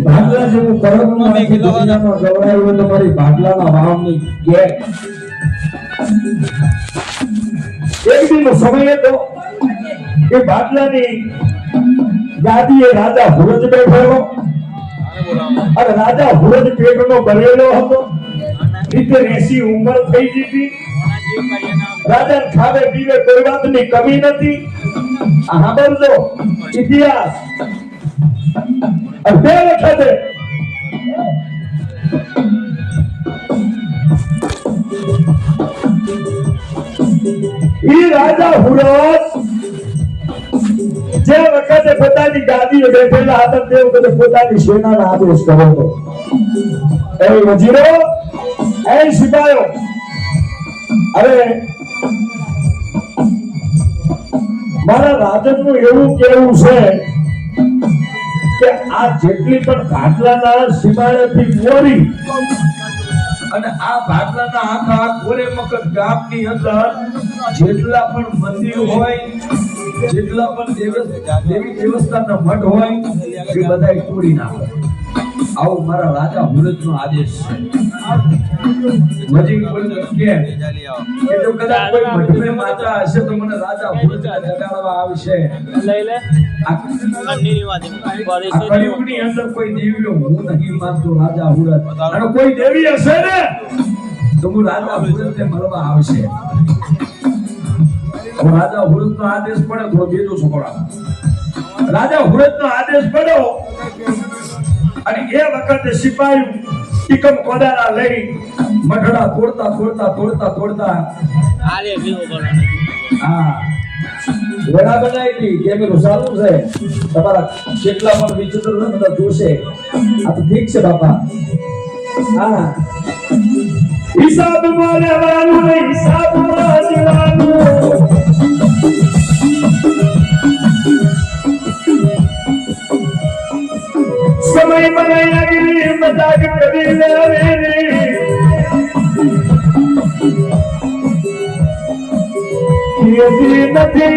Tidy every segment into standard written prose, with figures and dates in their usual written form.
ભાગલા જેવું કરમમાં દુનિયામાં ગવડાવ્યું તમારી ભાગલાના વાવની ગેટ એક દિન સમય હતો કે ભાગલાની ગાદીએ રાજા હુરજ બેઠેલો અને રાજા હુરજ પેટનો બનેલો હતો 80 ઉંમર થઈ ગઈ રાજા ખાવે પીવે કોઈ વાતની કમી નથી સાંભળજો ઇતિહાસ બે વખતે રાજા હુરજ જે વખતે પોતાની ગાદીએ બેઠેલા હતા તે વખતે પોતાની સેનાના આદેશ કર્યો હતો એ વજીરો એ સિપાહીઓ અરે મારા રાજનનું એવું કેવું છે કે આ જેટલી પણ ભાગલાના સીમાડેથી મોરી અને આ ભાગલાના આખા કોરે મકર ગામની અંદર જેટલા પણ મંદિર હોય જેટલા પણ દેવી દેવસ્થાનના મઠ હોય એ બધાય તોડી નાખો આવો મારા રાજા હુરજનો આદેશ છે વજી કોઈ કે જો કદાચ કોઈ મઠમે માતા હશે તો મને રાજા હુરજને જગાડવા આવશે લઈ લે આ કળિયુગની અંદર કોઈ દેવીઓ હું નહીં માનતો રાજા હુરજ અને કોઈ દેવી હશે ને તો હું રાજા હુરજને મળવા આવશે રાજા હુરજનો આદેશ પડ્યો થોડો બેજો છોકરા રાજા હુરજનો આદેશ પડ્યો અને એ વખતે સિપાહી ટીકમ કોદારા લઈ મઠડા તોડતા આલે ભીવો બોલવાનો હા વેડા બનાવી હતી કેમેરો ચાલુ છે તમારા કેટલા પણ વિચિત્ર ન બધા જોશે આ તો ઠીક છે બાપા હા હિસાબ મારવાનું હિસાબ મારવાનું સમય બનાયા ગઈ મજાક કરી લેવે કેસી નથી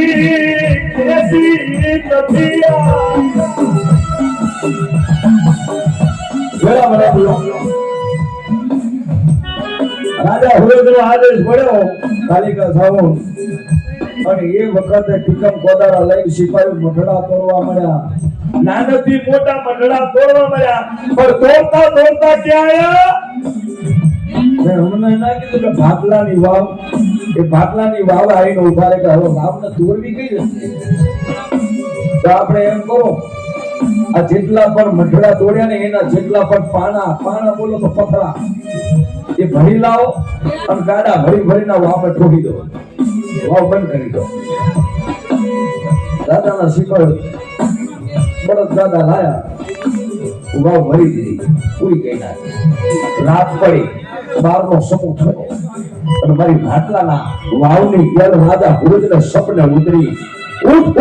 રાજા હુરજનો આદેશ પડ્યો કાલિકા સાવન અને એ વખતે ટીકમ કોદારા લઈને સિપાહીઓ મઠડા તોડવા મળ્યા નાનથી મોટા મઠડા તોડવા મળ્યા પણ તોડતા ક્યાં આયા હમણાં ના કીધું કે ભાગલાની વાવ એ ભાગલાની વાવ આવીને ઉભા રહે કે હવે વાવને તોડવી કઈ જશે તો આપણે એમ કહો આ જેટલા પણ મઠડા તોડ્યા ને એના જેટલા પણ પાણા બોલો તો પથરા એ ભરી લાવો અને ગાડા ભરીના વાવને ઠોકી દો વાવ બંધ કરી દો દાદાના શિખર બળદ દાદા લાયા વાવ ભરી દીધી પૂરી કઈ નાખી રાત પડી બારનો સમૂહ થયો અને મારી ભાટલાના વાવની ગેર રાજા હુરજને સપને ઉતરી ઉઠ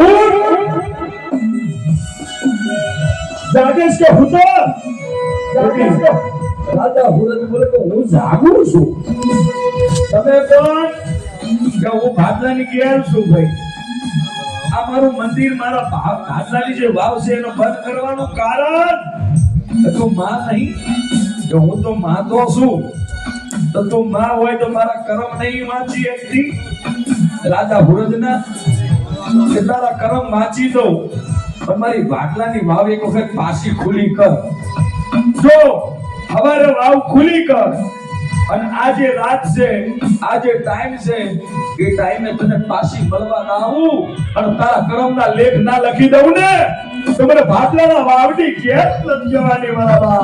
જાગેશ કે હુતો રાજા હુરજ બોલે કે હું જાગું છું તમે કોણ કે હું ભાટલાની ગેર છું ભાઈ આ મારું મંદિર મારા ભાટલાની જે વાવ છે એનો બંધ કરવાનું કારણ તો માં નહીં જો હું તો માં તો છું તો તું માં હોય તો મારા કર્મ નહીં વાંચી એકથી રાજા હુરજના કે તારા કર્મ વાંચી દો પણ મારી ભાટલાની વાવ એક વખત પાછી ખુલી કર જો હવારે વાવ ખુલી કર અને આ જે રાત છે આ જે ટાઈમ છે એ ટાઈમે તને પાછી મળવા ના આવું અને તારા કર્મના લેખ ના લખી દઉં ને તો મને ભાટલાના વાવડી કેસ નથી જવાની મારા બા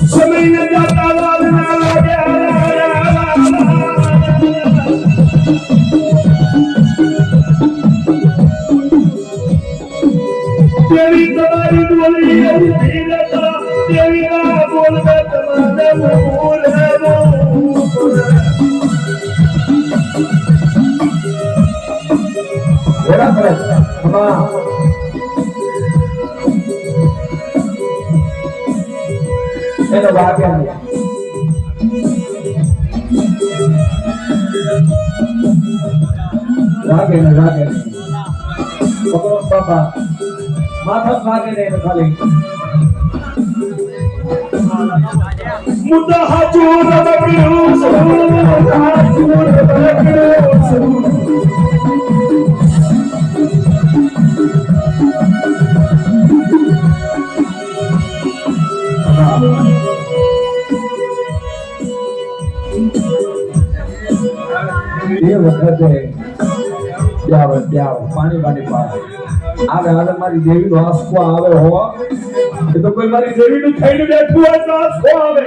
સમય જાતા વાલના દેવી તમારી બોલી દેવી ના બોલવા તમારે એનો ભાગ્ય રાગે ને પકડો બાપા માથા ભાગે ને ખાલી મુદ્દા હાચું રબકડું એ વખતે પાણી આવે મારી દેવી નો આંસકો આવે હો એ તો કોઈ મારી દેવી નું થઈને બેઠું હોય તો આંસકો આવે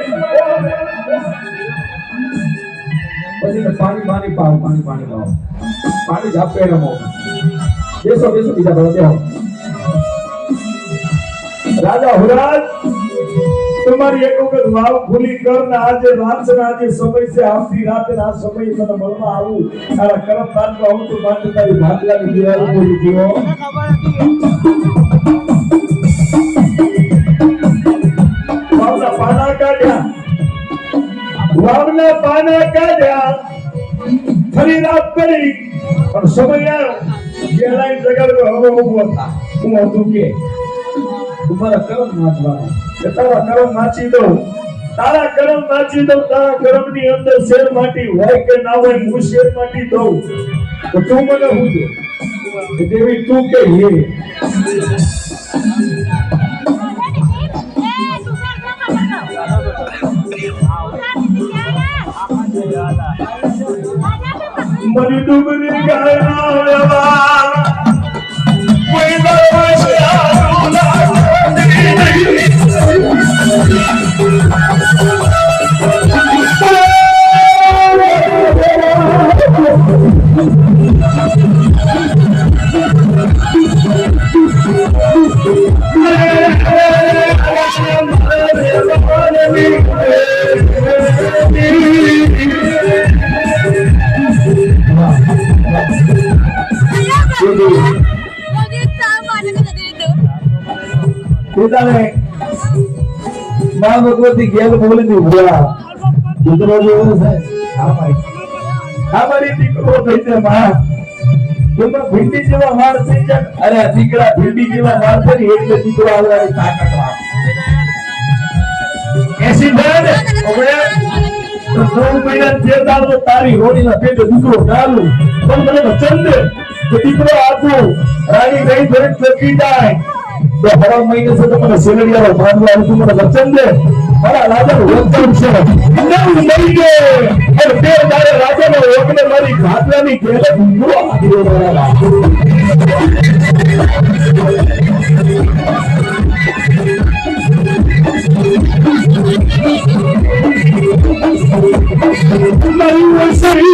પછી પાણી પાવ પાણી ઝાપે રમો બેસો બીજા બધા રાજા હુરાજ तुम्हारी एक वक्त वाव भूली कर ना आज रात से आज समय से आती रात ना समय मन मलमा आऊ तारा करम बात कहूं तो बात तारी भागला की दीवार बोली दियो वावना पाना काढ्या फरी रात पड़ी और समय आयो गेला इन जगह पे हो था तुम तू के तुम्हारा करम नाचवाना तारा करम नाची दो तारा करम ની અંદર શેર માટી હોય કે ના હોય હું શેર માટી દઉં તો તું મને હું દે દેવી તું કે હે મરી ડુબરી ગાયા કોઈ मां भगवती गेल बोली दी हुआ દીકરો જેવો છે અમારી દીકરો થઈ છે માં એમાં ભીંડી જેવા વાળ થઈ જાય અરે દીકરા ભીંડી જેવા વાળ થઈ એટલે દીકરો આવવાની તાકાત આવે એસી બેન ઓગળે તો 9 મહિના જે દાડો તારી હોડીના પેટે દીકરો ચાલુ પણ મને વચન દે કે દીકરો આપું રાણી ગઈ ફરી ચકી જાય तो हर महीने से तो मैंने सेलरिया और मानवा है तुम मेरा वचन दे हमारा राजा वचन से नहीं मरेंगे और देर दारे राजा ने ओकने मारी घाटला ની કેલે ભૂલો આદિયો મારા नहीं वसरी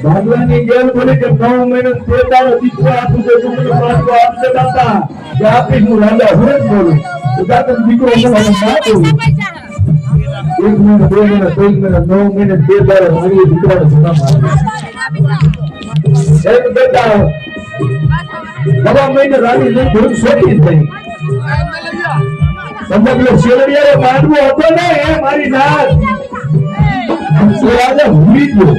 भगवान की गेल बोले कि 9 महीने से तारो दीकरो आपू दे तुमने पाछो आपसे दाता कि आप ही मु राजा हुरत बोलो तो दाता दीकरो ने ना बोलो 1 महीने 2 महीने 3 महीने 9 महीने से तारो मारी दीकरा ने सुना मार एक बेटा बाबा महीने रानी ने धूम सोती थई समझ लो शेलरिया रे मांडવો હતો ને એ મારી નાથ તો રાજા ભૂલી ગયો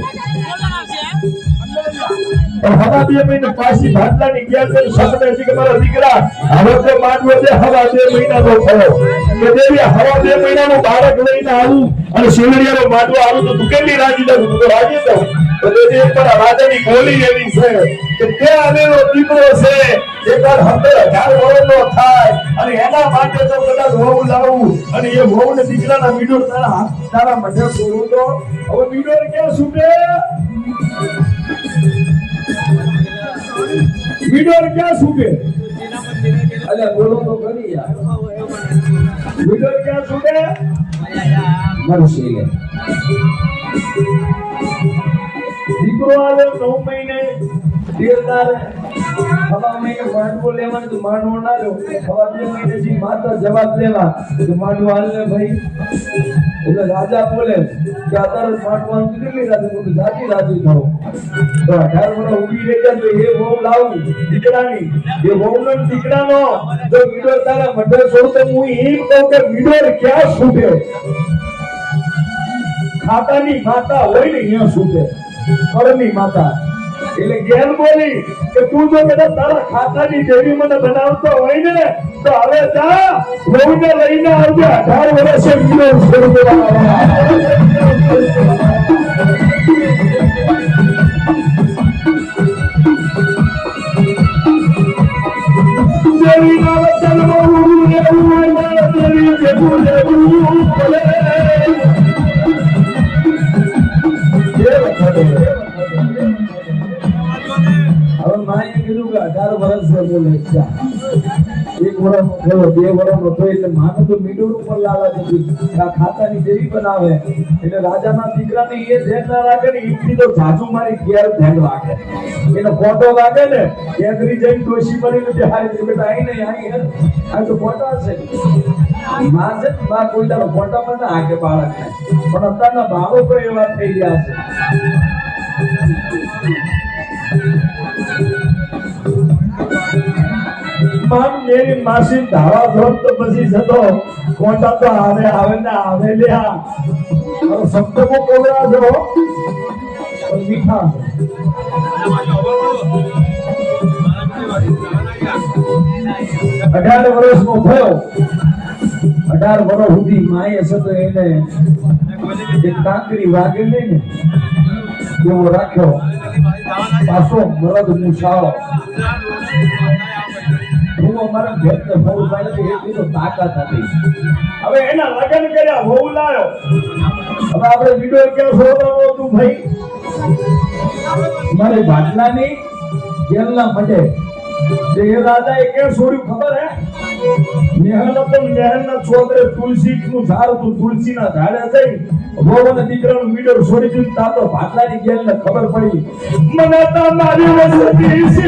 और हवा 2 महीने पासी भाटला ની ગયા છે સપને છે કે મારા દીકરા હવે તો માંડવો છે હવા 2 મહિના નો થયો કે દેવી હવા 2 મહિનાનો બાળક લઈને આવું અને શેલરિયાનો માંડવો આવું તો તું કેટલી રાજી દઉં તો રાજી દઉં તો દેવી એક પર રાજાની બોલી એવી છે કે તે આવેલો દીકરો છે એકવાર 1000 વર્ષનો થાય અને એના માટે તો કદાચ વહુ લાવું અને એ વહુને દીકરાના મીડોર તારા મઢે છોડું તો હવે મીડોર ક્યાં છૂટે मीडोर क्या सूटे अरे बोलो तो करी यार मीडोर क्या सूटे मरशीले દીકરો આવે 9 મહિને દેવદાર હવા મહિને માંડવો લેવાનું તો માંડવો ના લો હવા 2 મહિને થી માતા જવાબ લેવા કે માંડવો હાલ ને ભાઈ એટલે રાજા બોલે કે અત્યારે માંડવાનું કેટલી રાજી હું જાતી રાજી થાઉં તો 18 વર્ષ ઊભી રહી જાય તો એ વહુ લાવું દીકરાની એ વહુનો દીકરાનો જો વીડો તારા મઢે છોડ તો હું એમ કહું કે વીડો ક્યાં છૂટે ખાતાની માતા હોય ને અહીંયા છૂટે કરની માતા એટલે ગેર બોલી કે તું જો કદાચ તારા ખાતાની દેવી મને બનાવતો હોય ને તો હવે જા વહુને લઈને આવજે 18 વર્ષે વીડો છોડી દેવા દેવી ના વચન મોરું એવું ના દેવી જેવું જેવું બોલે હવે માએ કીધું કે 18 વર્ષ બોલે છે 1 વર્ષ થયો 2 વર્ષ નો થયો એટલે માને તો મીડું ઉપર લાવા દીધી આ ખાતાની દેવી બનાવે એટલે રાજાના દીકરાને એ ધ્યાન ના રાખે ને ઈથી તો જાજુ મારી ઘેર ધ્યાન રાખે એનો ફોટો લાગે ને કેગરી જઈને ડોશી બનીને બિહારી બેટા આઈ નહીં આ તો ફોટો છે માં છે માં કોઈ દાડો ફોટો પણ ના હાકે બાળકને પણ અત્યારના ભાવો પણ એવા થઈ ગયા છે માન મેરી માસી ધાવા ધોત તો પછી જતો કોટા તો આવે ને આવે લ્યા और शब्द को कोबरा जो और मीठा 18 વર્ષ નો થયો 18 વર્ષ સુધી માએ છે તો એને એક કાંકરી વાગે નહીં ને એવો રાખ્યો પાછો મરદ મુસાળો હું અમારા ઘેર ને બહુ પાડે એટલી તો તાકાત હતી હવે એના લગન કર્યા બહુ લાયો હવે આપણે વિડિયો ક્યાં શોધવાનો હતું ભાઈ મારે બાટલાની જેલના મઢે જે રાજાએ ક્યાં છોડ્યું ખબર હે મહેલના છોકરે તુલસી નું ઝાડ હતું તુલસીના ઝાડે જઈ ભગવાન દીકરાનું વિડિયો છોડી દીધું તા તો બાટલાની જેલને ખબર પડી મને તો મારી વસતી છે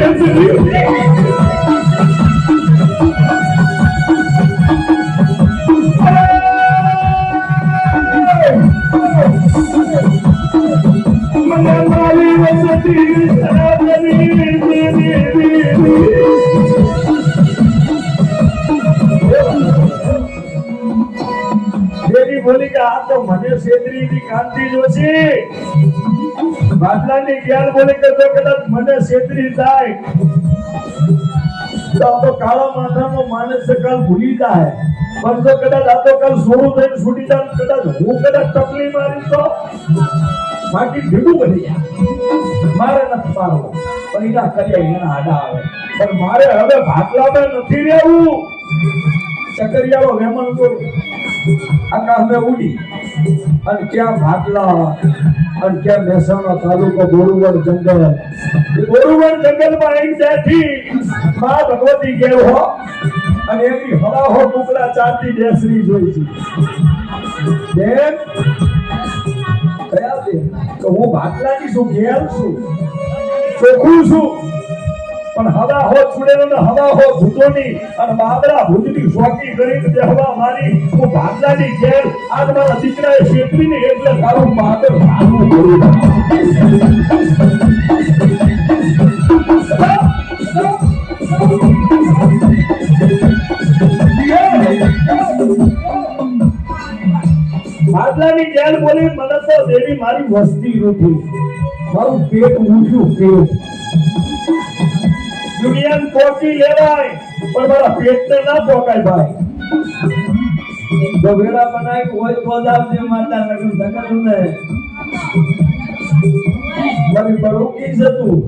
દેવી બોલી કે આ તો મને છેતરીની કાંતિ જોશી બાટલાની જ્ઞાન બોલે કે જો કદાચ મને છેતરી જાય તો કાળા માથાનો માણસ કાલ ભૂલી જાય પણ જો કદાચ આ તો કાલ સોરું થઈને છૂટી જાય કદાચ હું કદાચ તકલીફ મારી તો બાકી ભેગું બની જાય મારે નથી પાડવું પણ એના કર્યા એના આડા આવે પણ મારે હવે ભાગલામાં નથી રહેવું ચકરિયાળો વેમણ જોડે આકાશમાં ઉડી અને ક્યાં ભાગલા અને ક્યાં મહેસાણા તાલુકો બોરુવડ જંગલ એ બોરુવડ જંગલમાં એક બેઠી માં ભગવતી ગેર હો અને એની હવા હો ટુકડા ચાંદી બેસરી જોઈ છે બેન કયા બેન તો હું ભાગલાની છું ઘેર છું ચોખ્ખું છું પણ હવા હો છોડેલો ને હવા હો ભૂતોની અને બાબરા ભૂતની શોકી કરીને જે હવા મારી હું ભાગલાની ઘેર આજ મારા દીકરાએ છેતરીને એટલે તારું માદર સારું કર્યું ભાગલાની ઘેર બોલી મને તો દેવી મારી વસ્તી રૂઠી મારું પેટ ઊંચું પેટ દુનિયાને પોકી લેવાય પણ મારા પેટને ના પોકાય ભાઈ જો વેળા બનાવી હોય તો જ આવજે માતા લગન સકતું ને મારી બરોકી જતું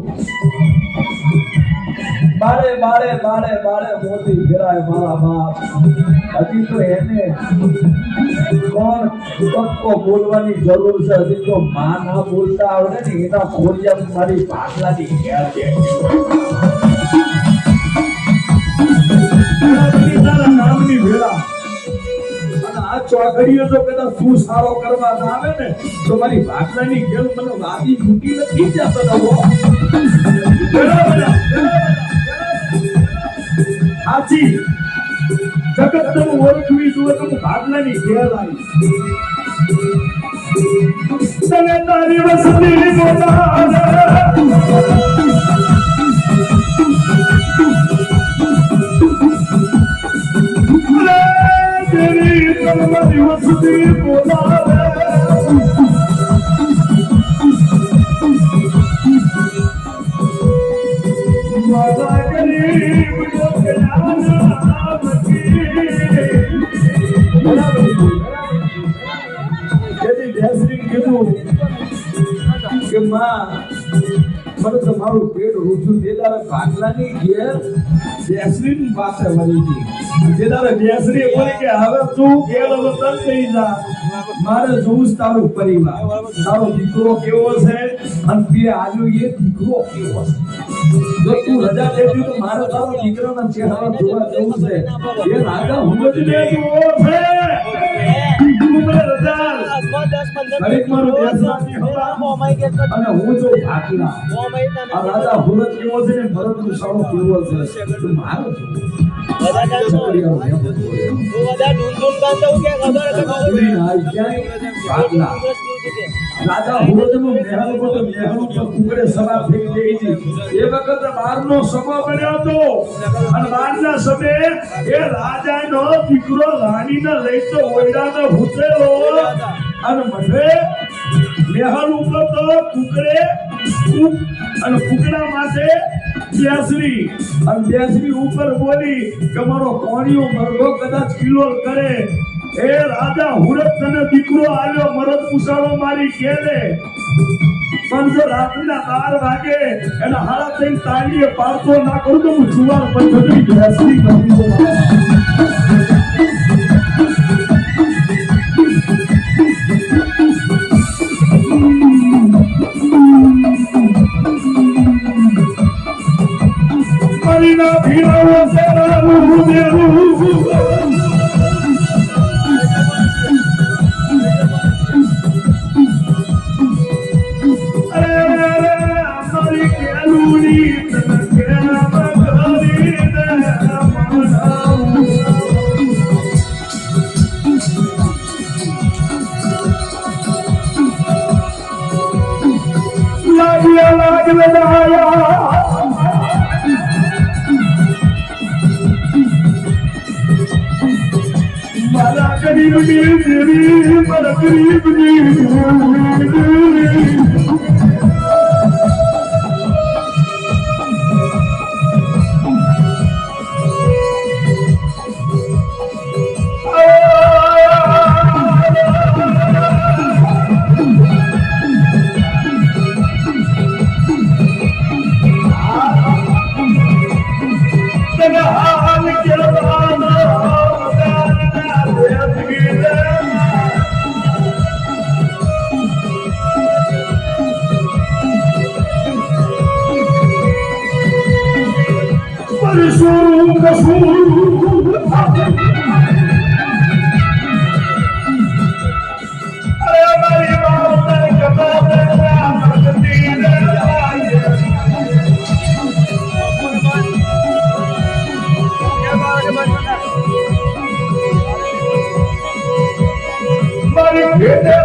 બારે બારે બારે બારે મોતી ફેરાય મારા બાપ હજી તો એને કોણ કક્કો બોલવાની જરૂર છે હજી તો માં ના બોલતા આવડે ને એના ખોડિયા મારી ભાગલાની ઘેર છે નામની વેળા અને આ ચોઘડીઓ જો કદાચ તું સારો કરવા ના આવે ને તો મારી ભાગલાની ખેલ મને વાદી ફૂટી નથી જતો નવો આજી જગતનું ઓળખવી જોઈએ તો ભાગલાની ખેલ આવી તને તારી વસતી બોલાવે तेरी कलमती वसती बोलावे माता गरीब जो के नाना मकी यदि जैसरी कीधું કે માં મને તમારું પેટ રૂઠું દેદારા ભાગલાની ઘેર જયશ્રી પાસે વળી ગઈ દેદારા જયશ્રી બોલે કે હવે તું ઘેર વતન થઈ જા મારે જોઉં તારું પરિવાર તારો દીકરો કેવો છે અને તે આજુ એ દીકરો કેવો છે જો તું રજા લેતી તો મારે તારો દીકરાના ચહેરા જોવા જવું છે એ રાજા હું જ ને જોવો છે તું મને રજા ઘડીક મારું દેશમાંથી હતા અને હું જો ભાગલા આ રાજા હુરત કેવો છે ને ભરત મુસાળો કેવો છે તો મારો રાજા હુરત નો મહેલ તો મહેલ ઉપર કુકડે સવાર થઈ ગઈ છે એ વખત બારનો સમય બન્યો હતો અને બારના સમયે એ રાજાનો દીકરો રાણીને લઈ તો ઓરડામાં ભૂતેલો અને મને મહેલ ઉપર તો કુકડે અને કુકડા માટે બેસરી અને બેસરી ઉપર બોલી કે મારો કોણીઓ મરઘો કદાચ કિલોલ કરે એ રાજા હુરત તને દીકરો આવ્યો મરદ મુસાળો મારી કેલે પણ જો રાતના 12 વાગે એના હારા થઈને તાળીએ પાડતો ના કરું તો હું જુવાર પંચોતરી બેસરી કરી દઉં Marina Pino será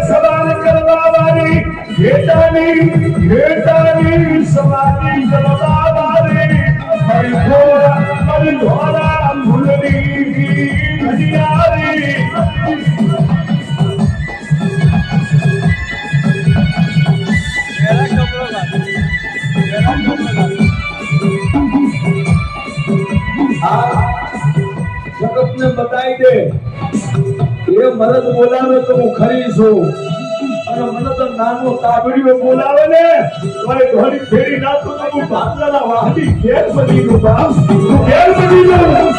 सवाल करवा वाली घेटानी सवारी करवा वाली हरि घोड़ा फुलनी घड़ियारी जगत ने बताई दे ये मरद बोलावे तो હું ખરી છું અને મને તો નાનો તાબડીઓ બોલાવે ને તો એ ઘોડી ફેરી નાખું તો હું ભાગલાના વાહની ઘેર બની નું બાપ હું ઘેર બની જાઉં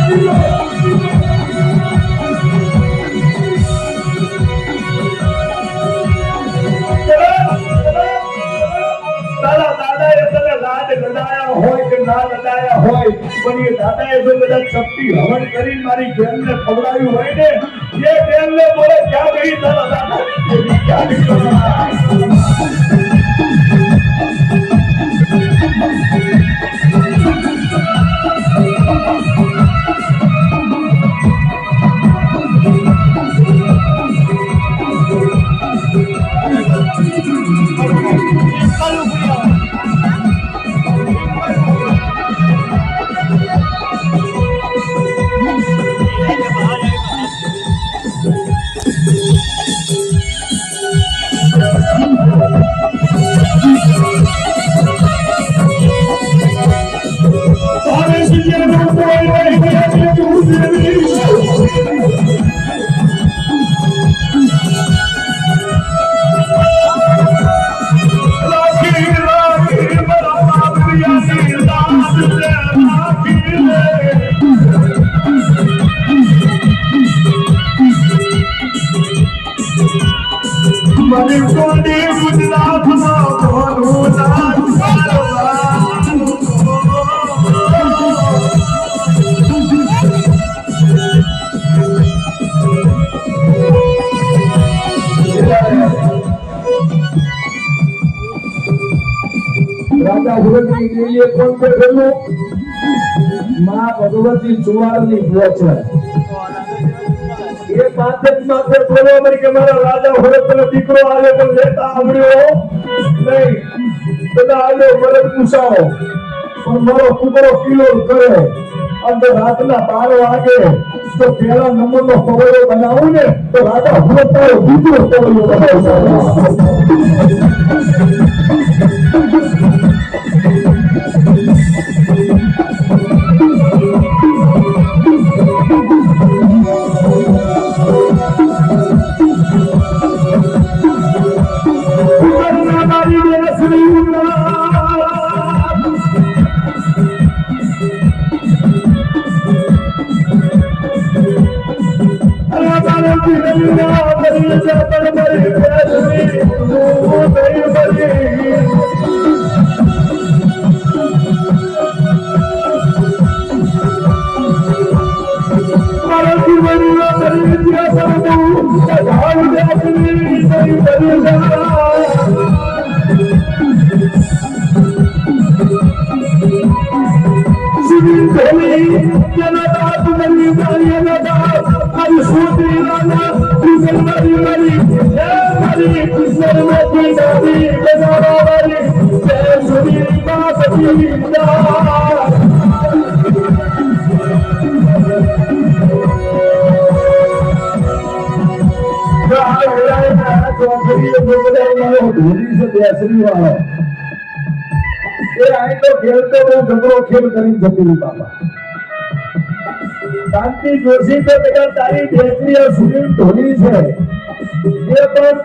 તારા દાદાએ તને લાડ લડાયા હોય કે ના લડાયા હોય પણ એ દાદાએ જો બધા ચપટી હવન કરીને મારી બેનને ખવડાવ્યું હોય ને એ બેનને બોલે ક્યાં ગઈ તારા દાદાની દેવી ક્યાં ગઈ રાજા ભગવતી દેવીએ કોણ કહેલું માં ભગવતી ચુવાડની પહોંચ એ પાછળ માથે બોલો મરી કે મારા રાજા ભગવતનો દીકરો આવે પણ લેતા આવડ્યો નહીં બધા આવ્યો મરદ પૂછાવો પણ મારો કુકરો કિલો કરે અને રાતના 12 વાગે તો પેલા નંબરનો પવળો બનાવું ને તો રાજા ભગવતારો બીજો પવળો બનાવશે શાંતિ જોશી તો બેટા તારી બેસરી સુનિલ ધોની છે એ પણ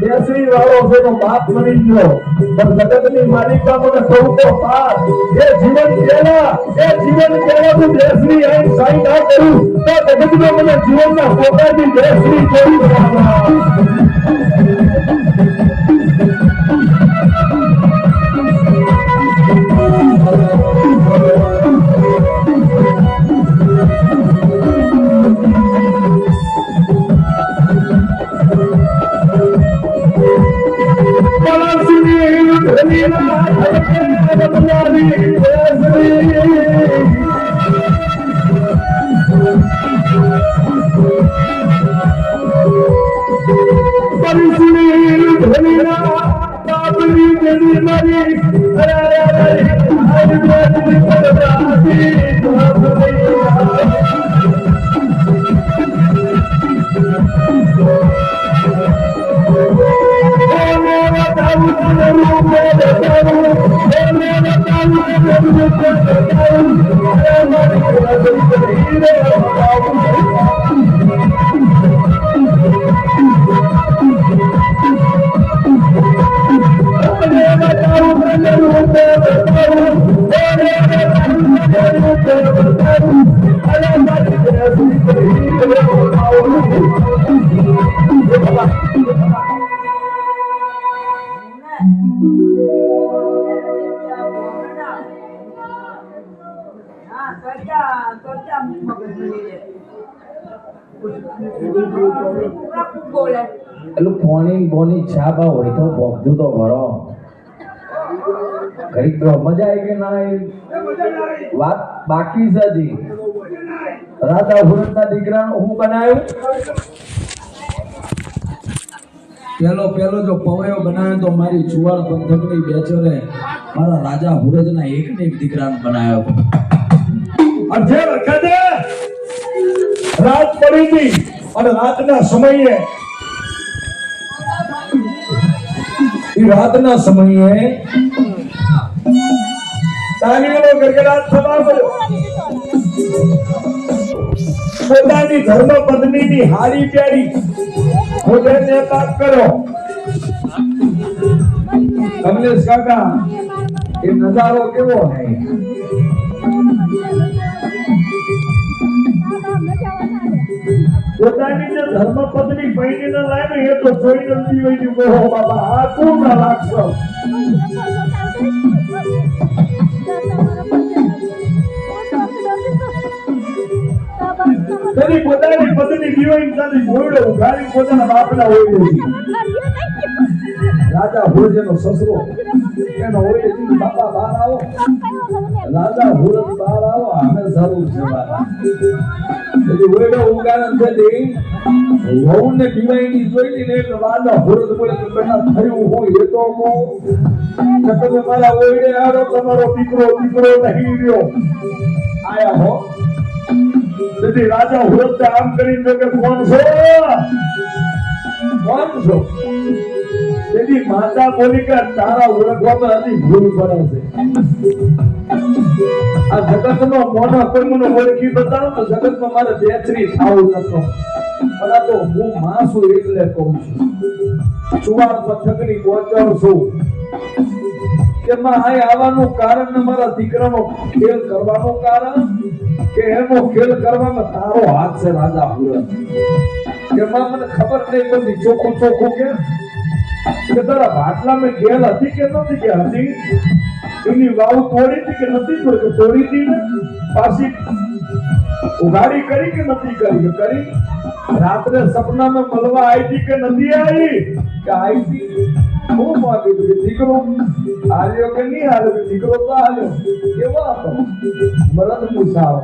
બેસરી વાળો છે તો બાપ બની ગયો પણ જગતની માલિકા મને કહું તો પાસ એ જીવન પહેલા તું બેસરી આઈ સાઈ ના કરું તો જગતમાં મને જીવનના પોતાની બેસરી જોઈ એટલું પોણી બોની છાપા હોય તો ભોગતું તો ભરો ઘડીક તો મજા આવી કે ના આવી? વાત બાકી છે હજી. રાજા હુરતના દીકરાનો હું બનાવ્યું પેલો જો પવયો બનાવ્યો તો મારી ચુવાડ પંથકની બેચરે મારા રાજા હુરતના એકને એક દીકરાનો બનાવ્યો. જે વખતે રાત પડી હતી અને રાતના સમયે તાલીઓનો ગડગડાટ થવા મળ્યો. પોતાની ધર્મ પત્નીની હારી પહેરી મોઢેને પાક કર્યો. કમલેશ કાકા એ નજારો કેવો હે? પોતાની જે ધર્મ પત્ની પૈણીને લાવી એ તો જોઈ નથી હોય કે ઓહો બાબા આ કોણ ના લાગશો. તેની પોતાની પત્ની દીવાઈ સાથે ગોળો ઉઘાડી પોતાના બાપના ઓળે દીધી. રાજા હુરજનો સસરો એનો ઓળે દીધી બાપા બહાર આવો. રાજા હુરજ બહાર આવો અમે જરૂર છે બાપા. તેથી ઓળે ઉગાડન થઈ વહુને દીવાઈની જોઈ ને એટલે રાજા હુરજ બોલે કે બેટા થયું હું એ તો કહું કે તમે મારા ઓળે આવો તમારો દીકરો નહીં રહ્યો આયા હો. તેથી રાજા હુરત આમ કરીને કે કોણ છો? તેથી માતા બોલી કે તારા ઓળખવામાં હજી ભૂલ પડે છે. આ જગતનો મોનો કોઈ મને ઓળખી બતાવો તો જગતમાં મારે બેચરી થાવું નતો. પણ આ તો હું માં છું એટલે કહું છું. ચુવાડ પથકની ગોચર છું કે માં આ આવવાનું કારણ ને મારા દીકરાનો ખેલ કરવાનું કારણ કે એનો ખેલ કરવામાં તારો હાથ છે રાજા હુરત. કે માં મને ખબર નહીં પડતી ચોખ્ખું કે તારા ભાટલામાં ગેલ હતી કે નથી કે હતી? એની વાવ તોડી હતી કે નથી તોડી હતી ને પાછી ઉઘાડી કરી કે નથી કરી? કરી. રાત્રે સપનામાં મળવા આવી હતી કે નથી આવી? કે આવી હતી. હું માગી કે દીકરો હાલ્યો કે નહીં હાલ્યો? દીકરો તો હાલ્યો. કેવો હતો? મરદ મુસાવ.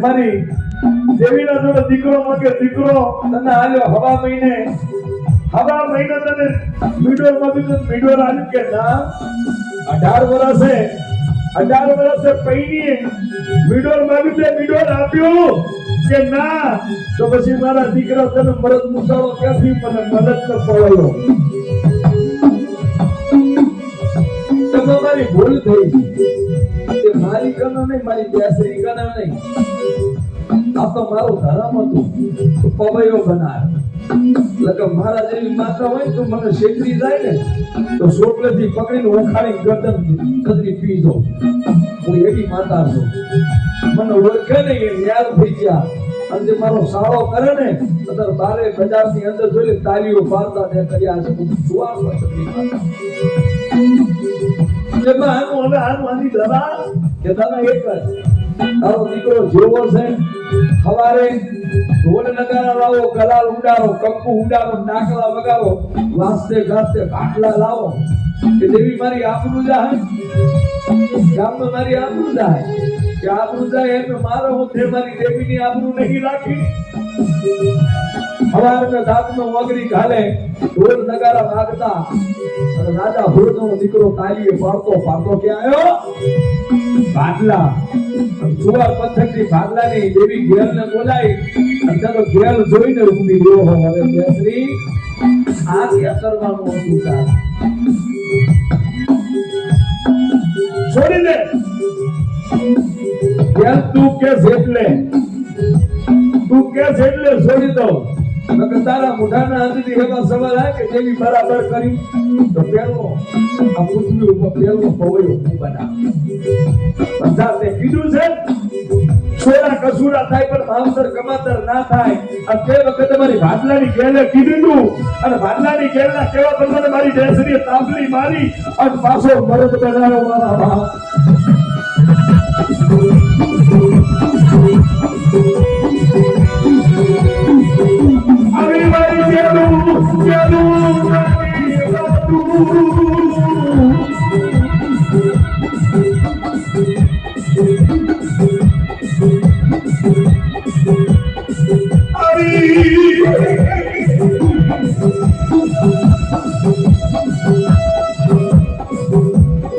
મારી દેવીના જોડે દીકરો માંગે દીકરો તને હાલ્યો હવા મહિને તને મીડોર માંગ્યું તો મીડોર હાલ્યું કે ના? 18 વર્ષે પૈણીએ મીડોર માંગ્યું તો મીડોર આપ્યું કે ના? તો પછી મારા દીકરા તને મરદ મુસાવો ક્યાંથી મને મદદ ન પડ્યો? મારી ભૂલ થઈ કે મારી કનો નહીં, મારી બેસરી કનો નહીં. આ તો મારું ધર્મ હતું. પવયો બનાવ એટલે મારા જેવી માતા હોય તો મને શેતરી જાય ને તો સોટલેથી પકડીને ઉખાડી ગરદન કદરી પી દો. હું એવી માતા છું. મને ઓળખે નહીં એ યાદ થઈ ગયા. અને જે મારો સાળો કરે ને અત્યારે બારે બજારની અંદર જોઈ તાલીઓ પાડતા તે કર્યા છે. હું જુવાર પછડી માતા. તારો દીકરો જેવો છે સવારે ઢોલ નગારા લાવો, ગલાલ ઉડાડો, કંકુ ઉડાડો, ડાકલા વગાડો, વાસ્તે ગાસ્તે ભાટલા લાવો કે દેવી મારી આબરૂ જાય, ગામમાં મારી આબરૂ જાય. કે આબરૂ જાય એમ મારો હું તે મારી દેવીની આબરૂ નહીં રાખી. સવારના દાંતનો વગરી ઘાલે ઢોલ નગારા વાગતા અને રાજા હુરતનો દીકરો તાલીએ પાડતો ક્યાં આવ્યો? ભાટલા. ચુવાડ પથકની ભાટલાની દેવી ઘેરને બોલાવી અને તો ઘેર જોઈને ઊભી રહ્યો હો. હવે બેસરી આ ક્યાં કરવાનું હતું? તાર છોડી દે. ઘેર તું કે એટલે છોડી દઉં. તારા મોઢાના અંદરથી એવા સવાલ આવે કે જેવી બરાબર કરી તો પેલો આ પૃથ્વી ઉપર પેલો પવયો બનાવ. બધા તે કીધું છે છોરા કસુરા થાય પણ માવતર કમાતર ના થાય. અને તે વખતે મારી ભાટલાની ગેલે કીધું અને ભાટલાની ગેલના કેવા પ્રમાણે મારી દેશની તાપલી મારી અને પાછો મરદ બનાવ્યો મારા બાપ.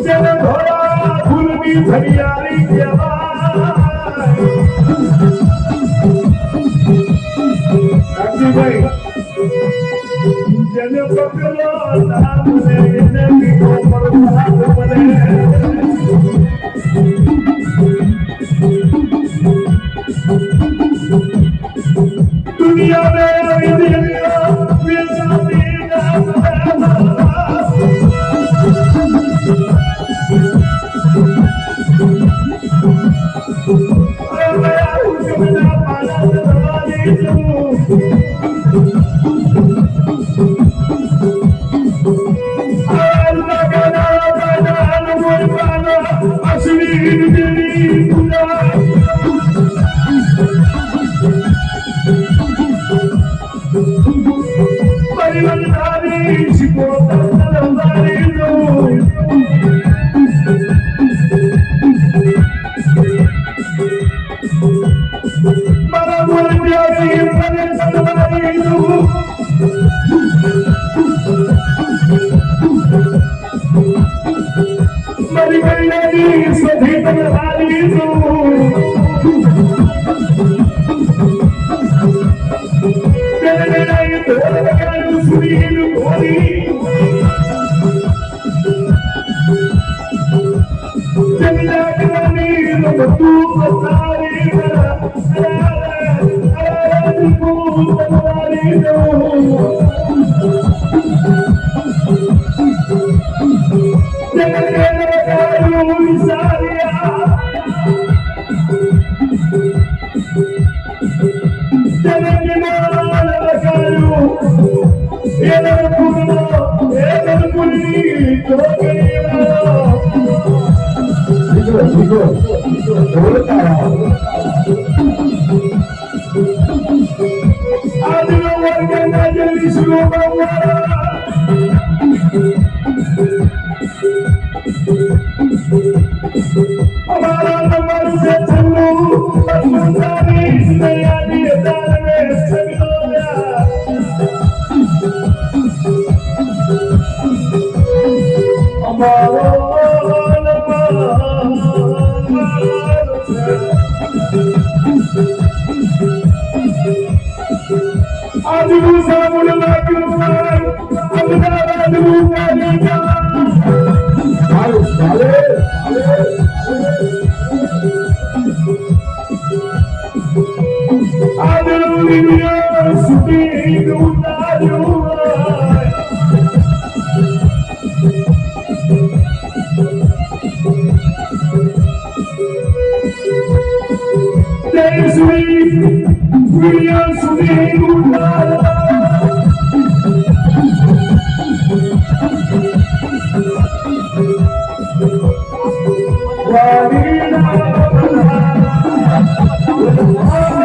જેને થોડા ફૂલની ફરિયાળી કહેવાય. કાંતિભાઈ, જેને પકડો નામ ને એને પીઠો પર સાથ બને. दुनिया में Wow.